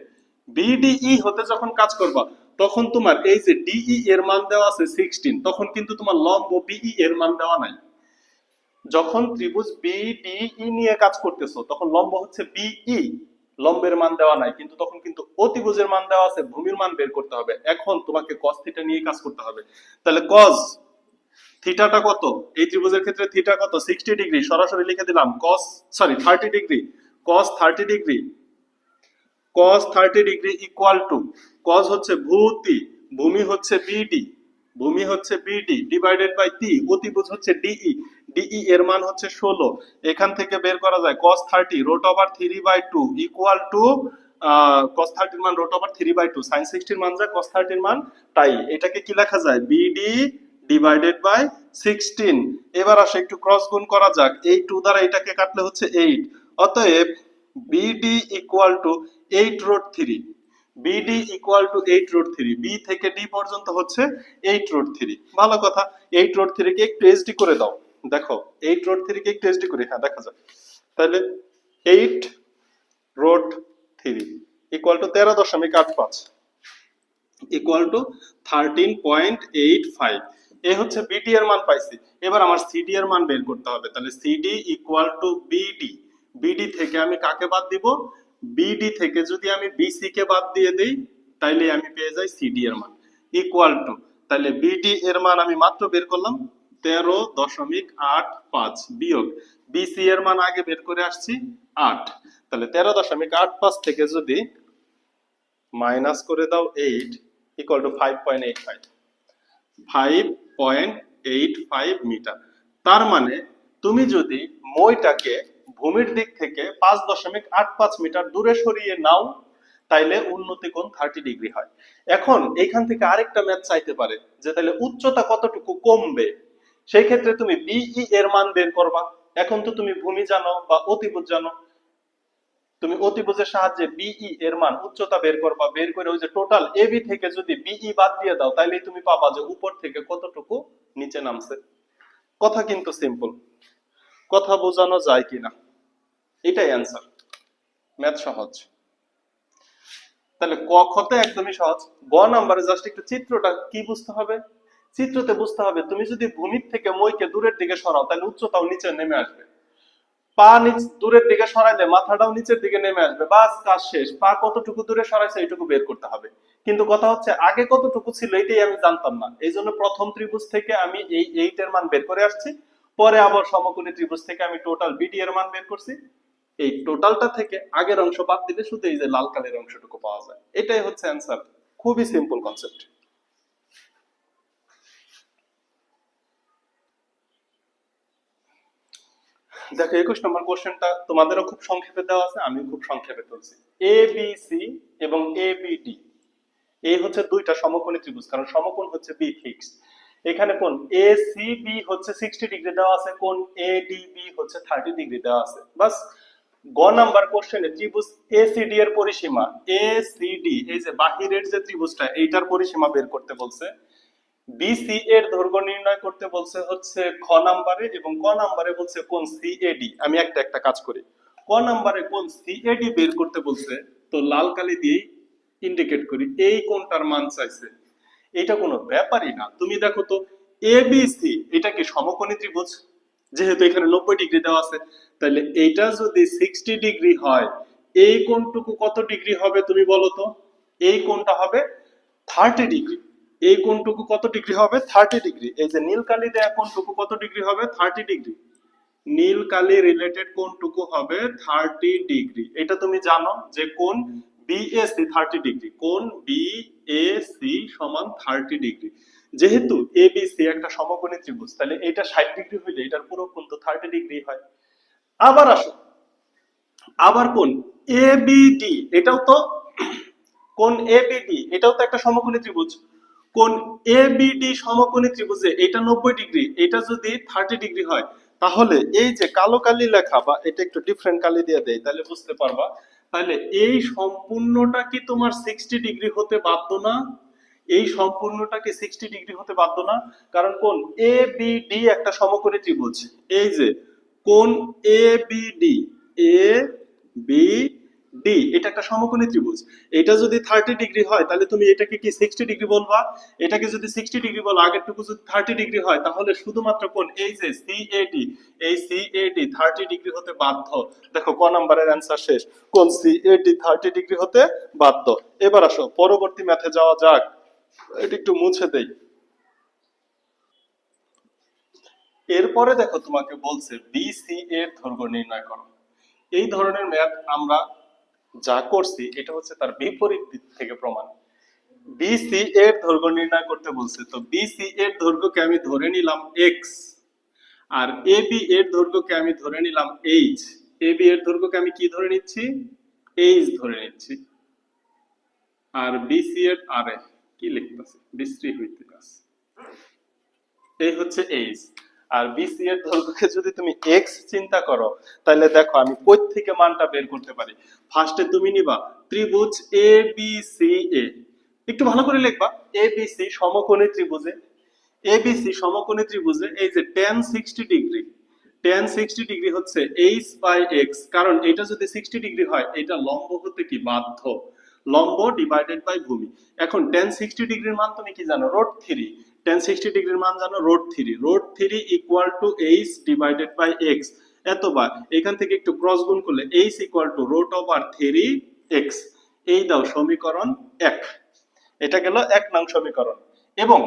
বিডিই হতে যখন কাজ করবা তখন তোমার এই যে ডিই এর মান দেওয়া আছে 16, তখন কিন্তু তোমার লম্ব বিই এর মান দেওয়া নাই। যখন ত্রিভুজ বিডিই নিয়ে কাজ করতেছো তখন লম্ব হচ্ছে বিই, লম্বের মান দেওয়া নাই, কিন্তু তখন কিন্তু অতিভুজের মান দেওয়া আছে, ভূমির মান বের করতে হবে। এখন তোমাকে cos থিটা নিয়ে কাজ করতে হবে। তাহলে cos থিটাটা কত? এই ত্রিভুজের ক্ষেত্রে থিটা কত? 60 ডিগ্রি, সরাসরি লিখে দিলাম cos, sorry 30 degree, cos 30 degree, cos 30 degree equal to, cos হচ্ছে ভূতি, ভূমি হচ্ছে বিডি, ভূমি হচ্ছে বিডি ডিভাইডেড বাই টি, অতিভুজ হচ্ছে ডিই, ডিই এর মান হচ্ছে 16। এখান থেকে বের করা যায় cos 30 root over 3/2 equal to cos 30 এর মান রুট ওভার 3/2, sin 60 এর মান যায় cos 30 এর মান, তাই এটাকে কি লেখা যায় বিডি ডিভাইডেড বাই 16। এবার আসে একটু ক্রস গুণ করা যাক, এই 2 দ্বারা এটাকে কাটলে হচ্ছে 8, অতএব BD equal to 8 root 3, BD equal to 8 root 3, B থেকে ডি পর্যন্ত হচ্ছে 8 রুট 3। ভালো কথা, 8 রুট 3 কে একটু এসডি করে দাও, দেখো 8 রুট 3 কে একটু এসডি করি, হ্যাঁ দেখা যায়, তাহলে 8 root 3 equal to 13.85 equal to 13.85। এই হচ্ছে বিডি এর মান পাইছি। এবার আমার সিডি এর মান বের করতে হবে, তাহলে CD equal to BD, BD থেকে আমি কাকে বাদ দিব, বিডি থেকে যদি আমি বিসি কে বাদ দিয়ে দেই তাইলে আমি পেয়ে যাই সিডি এর মান ইকুয়াল টু, তাহলে বিডি এর মান আমি মাত্র বের করলাম 13.85 বিয়োগ বিসি এর মান আগে বের করে আসছি 8, তাহলে 13.85 থেকে যদি মাইনাস করে দাও 8 ইকুয়াল টু 5.85 মিটার। তার মানে তুমি যদি মইটাকে ভূমির দিক থেকে 5.85 মিটার দূরে সরিয়ে নাও তাইলে উন্নতি কোণ 30 ডিগ্রি হয়। এখন এইখান থেকে আরেকটা ম্যাথ চাইতে পারে যে তাহলে উচ্চতা কতটুকু কমবে, সেই ক্ষেত্রে তুমি বিই এর মান বের করবা। এখন তো তুমি ভূমি জানো বা অতিভুজ জানো, তুমি অতিভুজের সাহায্যে বিই এর মান উচ্চতা বের করবা, বের করে ওই যে টোটাল এবি থেকে যদি বিই বাদ দিয়ে দাও তাইলে তুমি পাবা যে উপর থেকে কতটুকু নিচে নামছে। কথা কিন্তু সিম্পল, কথা বোঝানো যায় কিনা, এটাই অ্যান্সার, ম্যাথ সহজ। তাহলে ক খতে একদমই সহজ। গ নাম্বারে জাস্ট একটু চিত্রটা কি বুঝতে হবে, চিত্রতে বুঝতে হবে তুমি যদি ভূমির থেকে মইকে দূরের দিকে সরাও তাহলে উচ্চতাও নিচে নেমে আসবে, পা দূরের দিকে সরাইলে মাথাটাও নিচের দিকে নেমে আসবে, বাস কাজ শেষ। পা কতটুকু দূরে সরাইছে এইটুকু বের করতে হবে, কিন্তু কথা হচ্ছে আগে কতটুকু ছিল এটাই আমি জানতাম না, এই জন্য প্রথম ত্রিভুজ থেকে আমি এই 8 এর মান বের করে আসছি, পরে আবার সমকোণী ত্রিভুজ থেকে আমি টোটাল বিডি এর মান বের করছি। এই টোটালটা থেকে আগের অংশ বাদ দিলে শুধু এই যে লাল কালের অংশটুকু পাওয়া যায়, এটাই হচ্ছে অ্যান্সার। খুবই সিম্পল কনসেপ্ট। দেখো 21 নম্বর কোশ্চেনটা তোমাদেরও খুব সংক্ষেপে দেওয়া আছে, আমিও খুব সংক্ষেপে তুলছি। এ বি সি এবং এ বি ডি, এই হচ্ছে দুইটা সমকোণী ত্রিভুজ, কারণ সমকোণ হচ্ছে বি ফিক্সড। এখানে কোণ এ সি বি হচ্ছে 60 ডিগ্রি দেওয়া আছে, কোণ এ ডি বি হচ্ছে 30 ডিগ্রি দেওয়া আছে। বাস গ নাম্বার কোশ্চেনে ত্রিভুজ এ সি ডি এর পরিসীমা, এ সি ডি এই যে বাহিরের যে ত্রিভুজটা এইটার পরিসীমা বের করতে বলছে। বিসি এর দৈর্ঘ্য নির্ণয় করতে বলছে হচ্ছে খ নাম্বারে, এবং ক নাম্বারে বলছে কোণ সিএডি। আমি একটা একটা কাজ করি, ক নাম্বারে কোণ সিএডি বের করতে বলছে, তো লাল কালি দিয়েই ইন্ডিকেট করি এই কোণটার মান চাইছে। এটা কোনো ব্যাপারই না, তুমি দেখো তো এবিসি এটা কি সমকোণী ত্রিভুজ, যেহেতু এখানে 90 ডিগ্রি দেওয়া আছে, তাহলে এইটা যদি 60 ডিগ্রি হয় এই কোণটুকু কত ডিগ্রি হবে তুমি বলো তো, এই কোণটা হবে 30 ডিগ্রি। এই কোণটুকু কত ডিগ্রি হবে 30 ডিগ্রি। এই যে নীল কালি দেয়া কোণটুকু কত ডিগ্রি হবে 30 ডিগ্রি, নীল কালি রিলেটেড কোণটুকু হবে 30 ডিগ্রি। এটা তুমি জানো যে কোণ বিএসি 30 ডিগ্রি, কোণ বিএসি সমান 30 ডিগ্রি। যেহেতু এবিসি একটা সমকোণী ত্রিভুজ তাহলে এটা 60 ডিগ্রি হইলে এটার পুরো কোণ তো 30 ডিগ্রি হয়। আবার আসো, আবার কোণ এবিডি, এটাও তো কোণ এবিডি এটাও তো একটা সমকোণী ত্রিভুজ, কোণ এবিডি সমকোণী ত্রিভুজে এটা 90 ডিগ্রি, এটা যদি 30 ডিগ্রি হয় তাহলে এই যে কালো কালি লেখা, বা এটা একটু ডিফারেন্ট কালি দিয়ে দেই তাহলে বুঝতে পারবা, তাহলে এই সম্পূর্ণটা কি তোমার 60 ডিগ্রি হতে বাধ্য না, এই সম্পূর্ণটা কি 60 ডিগ্রি হতে বাধ্য না, কারণ কোণ এবিডি একটা সমকোণী ত্রিভুজ। এই যে কোণ এবিডি, এ বি ডি এটা একটা সমকোণী ত্রিভুজ, এটা যদি 30 ডিগ্রি হয় তাহলে তুমি এটাকে কি 60 ডিগ্রি বলবা, এটাকে যদি 60 ডিগ্রি বলো আগেরটুকু যদি 30 ডিগ্রি হয় তাহলে শুধুমাত্র কোণ এই যে সিএডি, এই সিএডি 30 ডিগ্রি হতে বাধ্য। দেখো ক নাম্বারের অ্যান্সার শেষ, কোণ সিএডি 30 ডিগ্রি হতে বাধ্য। এবার আসো পরবর্তী ম্যাথে যাওয়া যাক, এটা একটু মুছে দেই। এরপরে দেখো তোমাকে বলছে বিসি এর দৈর্ঘ্য নির্ণয় করো। এই ধরনের ম্যাথ আমরা যা করছি এটা হচ্ছে তার বিপরীত দিক থেকে প্রমাণ। বিসি এর দৈর্ঘ্য নির্ণয় করতে বলছে, তো বিসি এর দৈর্ঘ্যকে আমি ধরে নিলাম এক্স, আর এবি এর দৈর্ঘ্যকে আমি ধরে নিলাম এইচ। এবি এর দৈর্ঘ্যকে আমি কি ধরে নিচ্ছি? এইচ ধরে নিচ্ছি। আর বিসি এর আরে কি লিখতেছে, বিশ্রী হইতে আছে, এই হচ্ছে এইচ। আর বিসি এর দৈর্ঘ্যকে যদি তুমি এক্স চিন্তা করো, তাহলে দেখো আমি কই থেকে মানটা বের করতে পারি। ফার্স্টে তুমি নিবা ত্রিভুজ এ বি সি এ, একটু ভালো করে লিখবা, এ বি সি সমকোণী ত্রিভুজে, এবিসি সমকোণী ত্রিভুজে এই যে tan 60 ডিগ্রি, tan 60 ডিগ্রি হচ্ছে h বাই x, কারণ এটা যদি 60 ডিগ্রি হয় এটা লম্ব হতে কি বাধ্য, লম্ব ডিভাইডেড বাই ভূমি। এখন tan 60 ডিগ্রির মান তুমি কি জানো? রুট 3। tan 60 ডিগ্রির মান জানো root 3, root 3 equal to h divided by x। এতবার এখান থেকে একটু ক্রস গুণ করলে h equal to root over 3x। এই দাও সমীকরণ 1। এটা গেল 1 নং সমীকরণ। এবং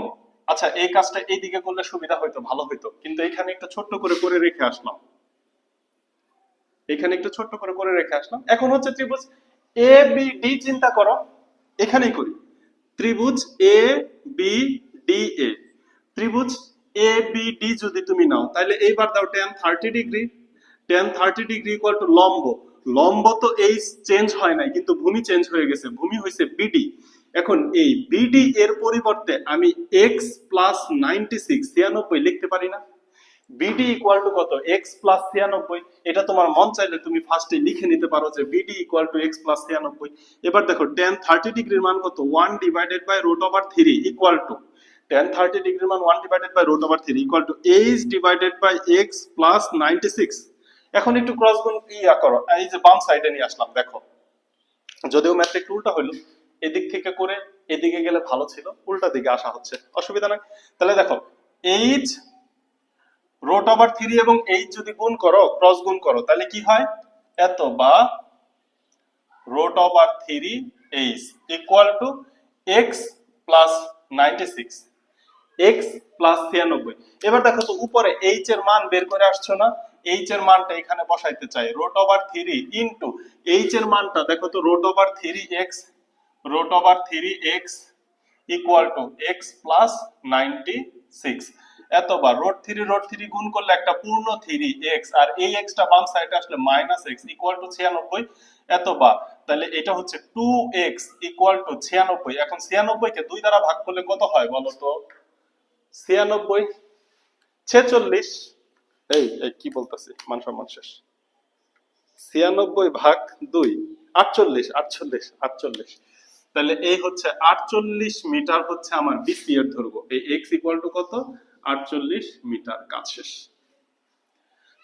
আচ্ছা এই কাজটা এইদিকে করলে সুবিধা হইতো, ভালো হইতো, কিন্তু এখানে একটু ছোট্ট করে করে রেখে আসলাম, এখানে একটু ছোট্ট করে করে রেখে আসলাম। এখন হচ্ছে ত্রিভুজ এ বি ডি চিন্তা করো, এখানেই করি। ত্রিভুজ এ বি ডি এ, ত্রিভুজ এ বি ডি যদি তুমি নাও তাহলে এইবার দাও tan 30 degree, tan 30 degree equal two লম্ব, লম্ব তো এই চেঞ্জ হয় নাই কিন্তু ভূমি চেঞ্জ হয়ে গেছে, ভূমি হইছে বিডি। এখন এই বিডি এর পরিবর্তে আমি x প্লাস 96 লিখতে পারি না? বিডি ইকুয়াল টু কত? x plus 96। এটা তোমার মন চাইলে তুমি ফার্স্টে লিখে নিতে পারো যে BD equal to x plus 96। এবার দেখো tan 30 ডিগ্রির মান কত? 1 divided by root over 3 equal to tan 30 ডিগ্রির মান 1 divided by root over 3 equal to h divided by x plus 96। এখন একটু ক্রস গুণ ইয়া করো, এই যে বাম সাইডে নিয়ে আসলাম, দেখো যদিও ম্যাথটা একটু উল্টা হইলো, এদিক থেকে করে এদিকে গেলে ভালো ছিল, উল্টা দিকে আসা হচ্ছে, অসুবিধা নাই। তাহলে দেখো h রুট ওভার 3 এবং h যদি গুণ করো, ক্রস গুণ করো, তাহলে কি হয়? এত বা root over 3h equal to x plus 96, x plus 96। এবার দেখো তো উপরে h এর মান বের করে আসছো না, h এর মানটা এখানে বসাইতে চাই, রুট ওভার 3 ইনটু h এর মানটা দেখো তো root over 3x, root over 3x equal to x plus 96। এতবার রুট 3 গুণ করলে একটা পূর্ণ 3x, আর এই x টা বাম সাইডে আসলে মাইনাস x ইকুয়াল টু 96। এতবার তাহলে এটা হচ্ছে 2x ইকুয়াল টু 96। এখন 96 কে 2 দ্বারা ভাগ করলে কত হয় বলো তো? 96 46, এই কি বলতেছি, মান সম্মান শেষ। 96 ভাগ 2 48, 48, 48। তাহলে এই হচ্ছে 48 মিটার হচ্ছে আমার বিসি এর দৈর্ঘ্য। এই x ইকুয়াল টু কত? 48 মিটার। কাজ শেষ।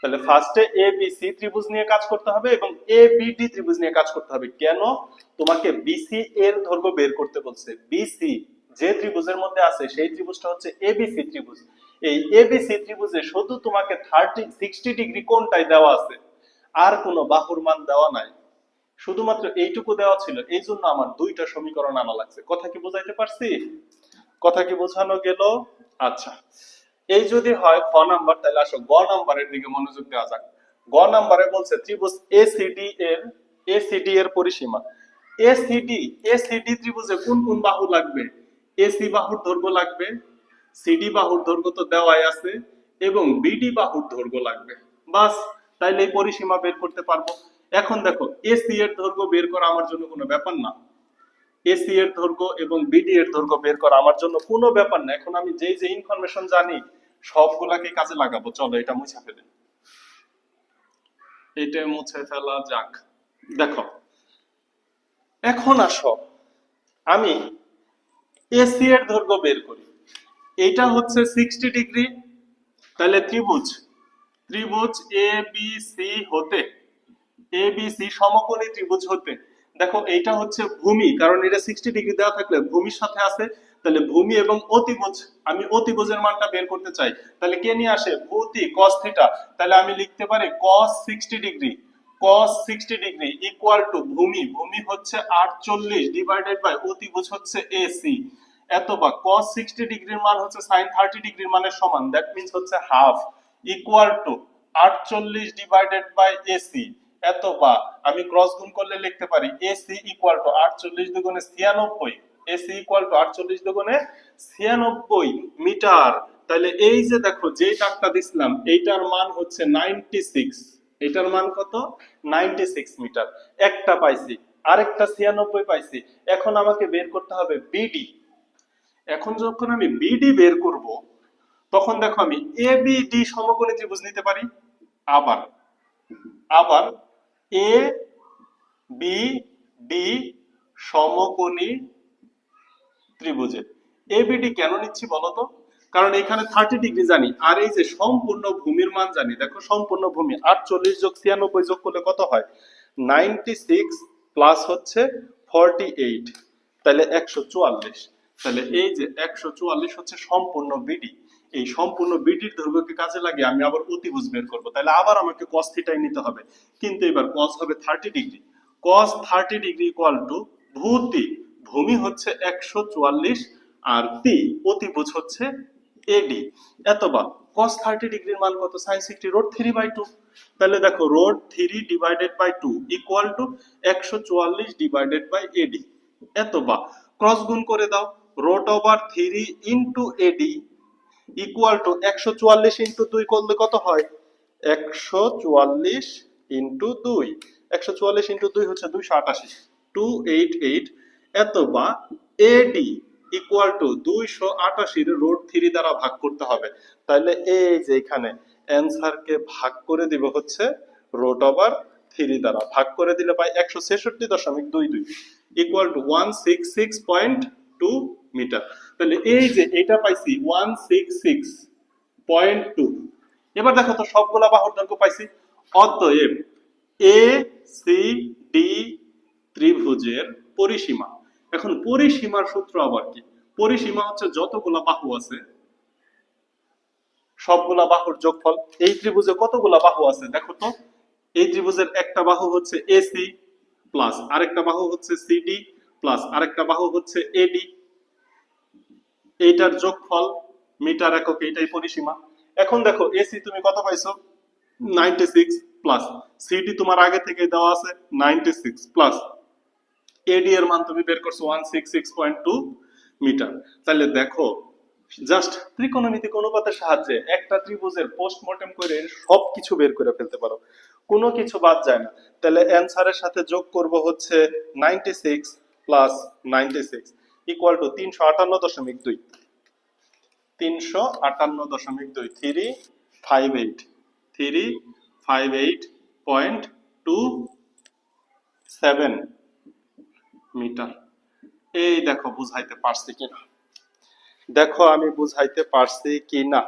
তাহলে ফার্স্টে এ বি সি ত্রিভুজ নিয়ে কাজ করতে হবে এবং এ বি ডি ত্রিভুজ নিয়ে কাজ করতে হবে। কেন? তোমাকে বিসি এর দৈর্ঘ্য বের করতে বলছে। বিসি যে ত্রিভুজের মধ্যে আছে সেই ত্রিভুজটা হচ্ছে এবিসি ত্রিভুজ। এই এবিসি ত্রিভুজে শুধু তোমাকে 60 ডিগ্রি কোণটাই দেওয়া আছে, আর কোনো বাহুর মান দেওয়া নাই, শুধুমাত্র এইটুকু দেওয়া ছিল। এই জন্য আমার দুইটা সমীকরণ আনা লাগছে। কথা কি বোঝাইতে পারছি? কথা কি বোঝানো গেল? আচ্ছা, এই যদি হয় খ নাম্বার, তাহলে আসো গ নাম্বারের দিকে মনোযোগ দেওয়া যাক। গ নাম্বারে বলছে ত্রিভুজ এসিডি এর পরিসীমা। এসিডি ত্রিভুজে কোন কোন বাহু লাগবে? এসি বাহুর দৈর্ঘ্য লাগবে, সিডি বাহুর দৈর্ঘ্য তো দেওয়াই আছে, এবং বিডি বাহুর দৈর্ঘ্য লাগবে। বাস, তাইলে এই পরিসীমা বের করতে পারবো। এখন দেখো এসি এর দৈর্ঘ্য বের করা আমার জন্য কোনো ব্যাপার না, এসি এর দৈর্ঘ্য এবং বিডি এর দৈর্ঘ্য বের করা আমার জন্য কোনো ব্যাপার না। এখন আমি যে ইনফরমেশন জানি সবগুলাকে কাজে লাগাবো। চলো এটা মুছে ফেলি, এটা মুছে ফেলা যাক। দেখো এখন আসো আমি এসি এর দৈর্ঘ্য বের করি। এটা হচ্ছে 60 ডিগ্রি, তাহলে ত্রিভুজ এ বি সি হতে, এবিসি সমকোণী ত্রিভুজ হতে, দেখো এইটা হচ্ছে ভূমি, কারণ এটা 60 ডিগ্রি দেওয়া থাকলে ভূমির সাথে আছে, তাহলে ভূমি এবং অতিভুজ, আমি অতিভুজের মানটা বের করতে চাই, তাহলে কে নিয়ে আসে? ভূতি cos থিটা। তাহলে আমি লিখতে পারি cos 60 degree, cos 60 degree equal two ভূমি হচ্ছে 48 ডিভাইডেড বাই অতিভুজ হচ্ছে এসি। এতবার cos 60 ডিগ্রির মান হচ্ছে sin 30 ডিগ্রির মানের সমান, দ্যাট মিন্স হচ্ছে half, equal to 48 divided by AC. এত বা আমি ক্রস গুণ করলে লিখতে পারি এসি ইকুয়াল টু 48 দুগুণে 96, এসি ইকুয়াল টু 48 দুগুণে 96 মিটার। তাহলে এই যে দেখো যে দাগটা দিছিলাম এইটার মান হচ্ছে 96, এটার মান কত 96 মিটার। একটা পাইছি, আরেকটা 96 পাইছি। এখন আমাকে বের করতে হবে বিডি। এখন যখন আমি বিডি বের করব তখন দেখো আমি এবিডি সমকোণী ত্রিভুজ নিতে পারি। আবার আবার এ বি ডি সমকোণী ত্রিভুজের এবিডি কেন নিচ্ছি বলতো? কারণ এখানে 30 ডিগ্রি জানি, আর এই যে সম্পূর্ণ ভূমির মান জানি। দেখো সম্পূর্ণ ভূমি 48 যোগ 96 যোগ করলে কত হয় 96 প্লাস হচ্ছে 48, তাহলে 144। তাহলে এই যে 144 হচ্ছে সম্পূর্ণ বিডি। এই সম্পূর্ণ বিডির দৈর্ঘ্যকে কাজে লাগিয়ে আমি আবার অতিভুজ বের করব। তাহলে আবার আমাকে cos থিটাই নিতে হবে, কিন্তু এবার cos হবে 30 degree. cos 30 degree equal to ভূতি, ভূমি হচ্ছে 144 আর তি অতিভুজ হচ্ছে এডি। এতবার cos 30 ডিগ্রির মান কত sin 60 রোড 3/2। তাহলে দেখো root 3 divided by 2 equal to 144 divided by AD. এতবার ক্রস গুণ করে দাও, root over 3 into AD equal to 144 into 2 করলে কত হয় 144 ইনটু 2, 144 ইনটু 2 হচ্ছে 288, 288। এতবা এডি ইকুয়াল টু 288 এর রুট 3 দ্বারা ভাগ করতে হবে। তাহলে এই যে এখানে অ্যানসার কে ভাগ করে দিব হচ্ছে রুট ওভার 3 দ্বারা, ভাগ করে দিলে পাই 166.22 ইকুয়াল টু 166.2 মিটার। তাহলে এই যে এটা পাইছি 166.2। এবার দেখো তো সবগুলা বাহুর দৈর্ঘ্য পাইছি। অতএব এ সি ডি ত্রিভুজের পরিসীমা। এখন পরিসীমার সূত্র আবার কি? পরিসীমা হচ্ছে যতগুলা বাহু আছে সবগুলা বাহুর যোগফল। এই ত্রিভুজে কতগুলা বাহু আছে দেখো তো। এই ত্রিভুজের একটা বাহু হচ্ছে এসি প্লাস আরেকটা বাহু হচ্ছে সিডি প্লাস আরেকটা বাহু হচ্ছে এডি, এইটার যোগফল মিটার একক, এইটাই পরিসীমা। এখন দেখো এসি তুমি কত পাইছো 96 প্লাস সিডি তোমার আগে থেকে দেওয়া আছে 96 প্লাস এডি এর মান তুমি বের করছো 166.2 মিটার। তাহলে দেখো জাস্ট ত্রিকোণমিতিক অনুপাতের সাহায্যে একটা ত্রিভুজের পোস্টমর্টেম করে সবকিছু বের করে ফেলতে পারো, কোনো কিছু বাদ যায় না। তাহলে অ্যানসারের সাথে যোগ করব হচ্ছে 96 প্লাস 96 ইকুয়াল টু 358.2, 358.2 358.27 মিটার। এই দেখো বুঝাইতে পারছি কিনা, দেখো আমি বুঝাইতে পারছি কিনা।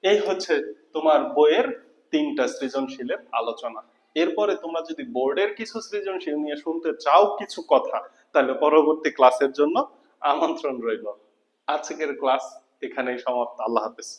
এই হচ্ছে তোমার বইয়ের 3টা সৃজনশীলের আলোচনা। এরপরে তোমরা যদি বোর্ডের কিছু সৃজনশীল নিয়ে শুনতে চাও কিছু কথা, তাহলে পরবর্তী ক্লাসের জন্য আমন্ত্রণ রইল। আজকের ক্লাস এখানেই সমাপ্ত। আল্লাহ হাফেজ।